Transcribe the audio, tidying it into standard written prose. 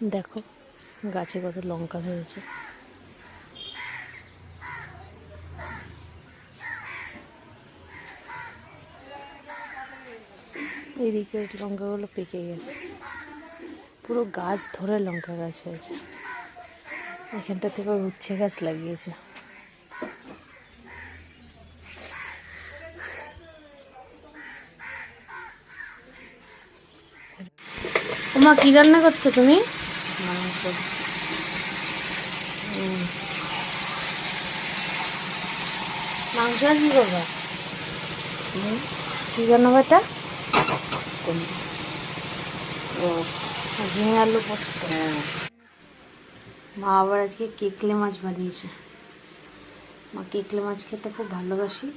দেখো গাছে কত লঙ্কা ধরেছে। এইদিকে লঙ্কাগুলো পেকে গেছে, পুরো গাছ ধরে লঙ্কা গাছ হয়েছে। এখানটা থেকে উচ্ছে গাছ লাগিয়েছে। ওমা কি রান্না করছো তুমি? মাংস। মাংস আর কি করবা? কি বানাবো এটা? ও ঝিঙে আলু পোস্ত। মা আবার আজকে কেকলে মাছ বানিয়েছে। মা কেকলে মাছ খেতে খুব ভালোবাসি।